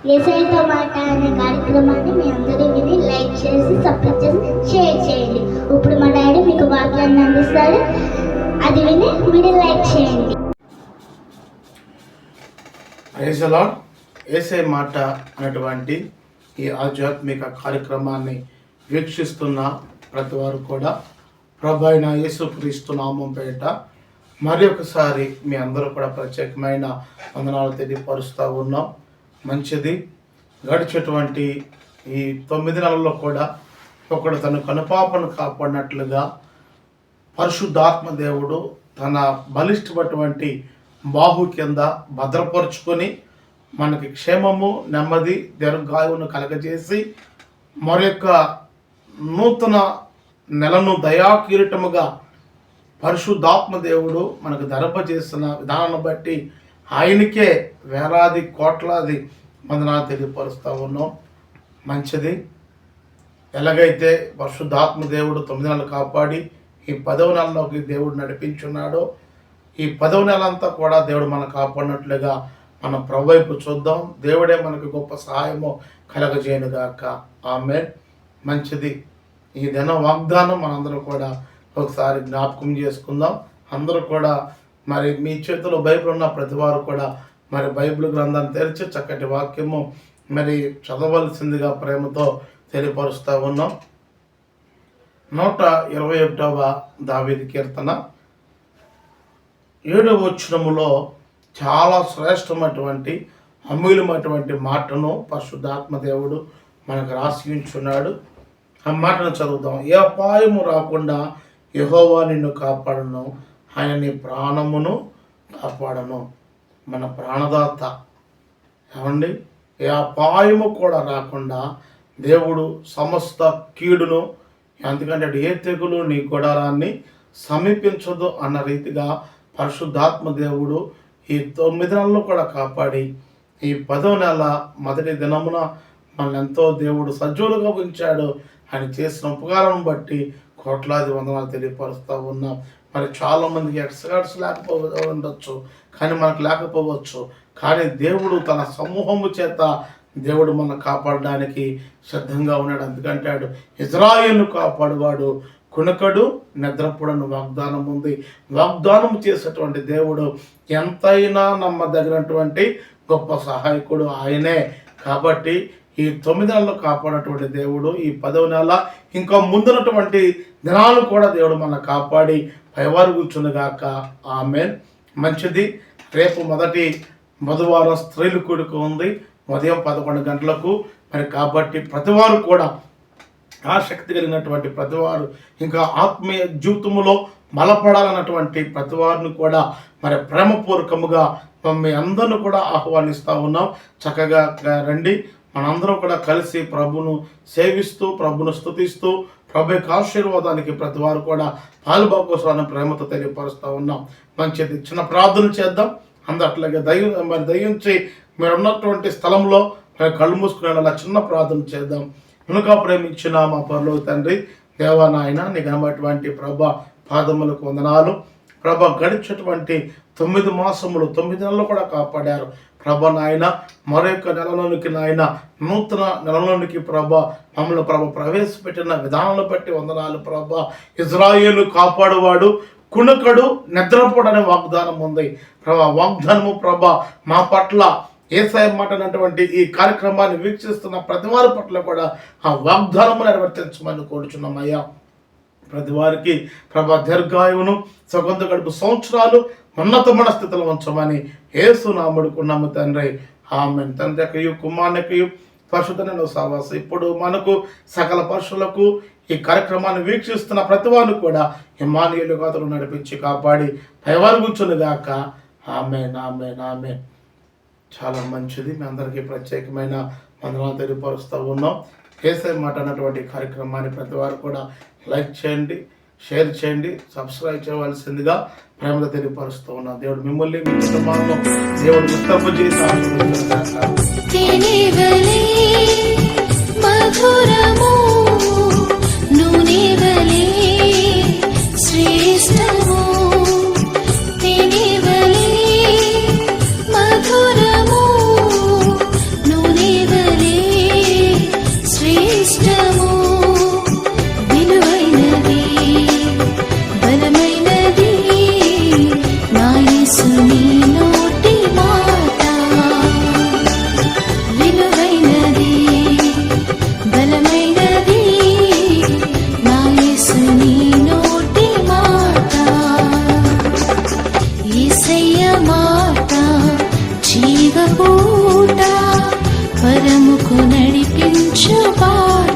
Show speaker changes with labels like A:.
A: యేసయ్యతో మాట అనే కార్యక్రమాన్ని మీ అందరూ విని లైక్ చేసి సబ్స్క్రైబ్ చేసి షేర్ చేయండి. ఇప్పుడు మా డాడీ మీకు వాక్యాన్ని అందిస్తారు, అది విని మీరు లైక్ చేయండి.
B: Praise the lord. యేసయ్య మాట అనేటువంటి ఈ ఆధ్యాత్మిక కార్యక్రమాన్ని వీక్షిస్తున్న ప్రతి వారు కూడా ప్రభు అయిన యేసుక్రీస్తు నామం పేరిట మరి ఒకసారి మీ అందరూ కూడా ప్రత్యేకమైన వందనాలు తెలియపరుస్తూ ఉన్నాం. మంచిది. గడిచేటువంటి ఈ 9 నెలల్లో కూడా ఒకడు తన కనుపాపను కాపాడినట్లుగా పరిశుద్ధాత్మ దేవుడు తన బలిష్టమైనటువంటి బాహు కింద భద్రపరుచుకొని మనకి క్షేమము, నెమ్మది, దీర్ఘాయువును కలగజేసి మరొక నూతన నెలను దయాకీరటముగా పరిశుద్ధాత్మ దేవుడు మనకు ధరింపజేస్తున్న విధానాన్ని బట్టి ఆయనకే వేలాది కోట్లాది వందనాలు తెలియపరుస్తూ ఉన్నాం. మంచిది. ఎలాగైతే పరిశుద్ధాత్మ దేవుడు 9 నెలలు కాపాడి ఈ 10వ నెలలోకి దేవుడు నడిపించున్నాడో ఈ 10వ నెల అంతా కూడా దేవుడు మనం కాపాడినట్లుగా మనం ప్రభు వైపు చూద్దాం. దేవుడే మనకు గొప్ప సహాయము కలగజేయనుగాక. ఆమేన్. మంచిది. ఈ దిన వాగ్దానం మనందరూ కూడా ఒకసారి జ్ఞాపకం చేసుకుందాం. అందరూ కూడా మరి మీ చేతిలో బైబిల్ ఉన్న ప్రతి వారు కూడా మరి బైబిల్ గ్రంథాన్ని తెరిచి చక్కటి వాక్యము మరి చదవలసిందిగా ప్రేమతో తెలియపరుస్తూ ఉన్నాం. 121వ దావీదు కీర్తన 7వ వచనములో చాలా శ్రేష్టమైనటువంటి అమూల్యమైనటువంటి మాటను పరిశుద్ధాత్మ దేవుడు మనకు రాసి ఉంచున్నాడు. ఆ మాటను చదువుదాం. ఏ అపాయము రాకుండా యెహోవా నిన్ను కాపాడను, ఆయన నీ ప్రాణమును కాపాడను. మన ప్రాణదాత ఏమండి. ఏ అపాయము కూడా రాకుండా దేవుడు సమస్త కీడును, ఎందుకంటే ఏ తెగులు నీ గుడారాన్ని సమీపించదు అన్న రీతిగా పరిశుద్ధాత్మ దేవుడు ఈ 9 నెలలు కూడా కాపాడి ఈ 10వ నెల మొదటి దినమున మనల్ని ఎంతో దేవుడు సజీవులుగా ఉంచాడు. ఆయన చేసిన ఉపకారం బట్టి కోట్లాది వందనాలు తెలియపరుస్తూ ఉన్నాం. మరి చాలామందికి ఎక్స్పర్ట్స్ ఉండొచ్చు, కానీ మనకు లేకపోవచ్చు. కానీ దేవుడు తన సమూహము చేత దేవుడు మనం కాపాడడానికి సిద్ధంగా ఉన్నాడు. అందుకంటాడు ఇజ్రాయేలును కాపాడువాడు కునకడు నిద్రపోడని వాగ్దానం ఉంది. వాగ్దానం చేసేటువంటి దేవుడు ఎంతైనా నమ్మదగినటువంటి గొప్ప సహాయకుడు ఆయనే. కాబట్టి ఈ 9 నెలలు కాపాడేటువంటి దేవుడు ఈ 10వ నెల ఇంకా ముందున్నటువంటి దినాలు కూడా దేవుడు మన కాపాడి పైవారు కూర్చుందిగాక. ఆమేన్. మంచిది. రేపు మొదటి బుధవారం స్త్రీలు కూడిక ఉంది ఉదయం 11 గంటలకు. మరి కాబట్టి ప్రతివారు కూడా ఆసక్తి కలిగినటువంటి ప్రతివారు ఇంకా ఆత్మీయ జీవితంలో బలపడాలన్నటువంటి ప్రతివారిని కూడా మరి ప్రేమపూర్వకముగా మీ అందరిని కూడా ఆహ్వానిస్తూ ఉన్నాం. చక్కగా రండి. మనందరం కూడా కలిసి ప్రభును సేవిస్తూ ప్రభును స్తుతిస్తూ ప్రభు యొక్క ఆశీర్వాదానికి ప్రతి వారు కూడా పాలుభాగస్వామిని ప్రేమతో తెలియపరుస్తూ ఉన్నాం. మంచిది. చిన్న ప్రార్థన చేద్దాం. అందట్లాగే దయించి మీరు ఉన్నటువంటి స్థలంలో కళ్ళు మూసుకునేలా చిన్న ప్రార్థన చేద్దాం. వెనుక ప్రేమించిన మా పరలోక తండ్రి దేవా నాయన నీ కనబడినటువంటి ప్రభా పాదములకు వందనాలు. ప్రభ గడిచేటువంటి 9 మాసములు 9 నెలలు కూడా కాపాడారు ప్రభ నాయన. మరొక నెలలోనికి నాయన నూతన నెలలోనికి ప్రభ మమ్మల్ని ప్రభ ప్రవేశపెట్టిన విధానాలను బట్టి వందనాలు ప్రభ. ఇజ్రాయేలు కాపాడువాడు కునకడు నిద్రపోడనే వాగ్దానం ఉంది ప్రభ. వాగ్దానము ప్రభ మా పట్ల యేసయ్య మాట అన్నటువంటి ఈ కార్యక్రమాన్ని వీక్షిస్తున్న ప్రతి వారి పట్ల కూడా ఆ వాగ్దానము నెరవేర్చమని కోరుచున్నామయ్యా. ప్రతి వారికి ప్రభా దీర్ఘాయువును సొంత గడుపు సంవత్సరాలు ఉన్నతమైన స్థితిలో ఉంచమని యేసు నామముకున్నాము తండ్రి. ఆమేన్. తండ్రికయు కుమారునికయు పరిశుద్ధమైన సహవాస ఇప్పుడు మనకు సకల పరుషులకు ఈ కార్యక్రమాన్ని వీక్షిస్తున్న ప్రతి వారిని కూడా ఇమ్మానుయేలు గాథలు నడిపించి కాపాడి పైవారు కూర్చునిగాక. ఆమేన్. ఆమేన్. ఆమేన్. చాలా మంచిది. మీ అందరికీ ప్రత్యేకమైన వందనాలు తెలియపరుస్తూ ఉన్నాం. యేసయ్య మాట అన్నటువంటి కార్యక్రమాన్ని ప్రతి వారు కూడా లైక్ చేయండి, షేర్ చేయండి, సబ్స్క్రైబ్ చేయవలసిందిగా ప్రేమగా తెలియపరుస్తూ ఉన్నాం. దేవుడు మిమ్మల్ని మీ కుటుంబాలను దేవుడు విస్తరింప చేసి
C: మధురము పూట పరముకు నడిపించు బాట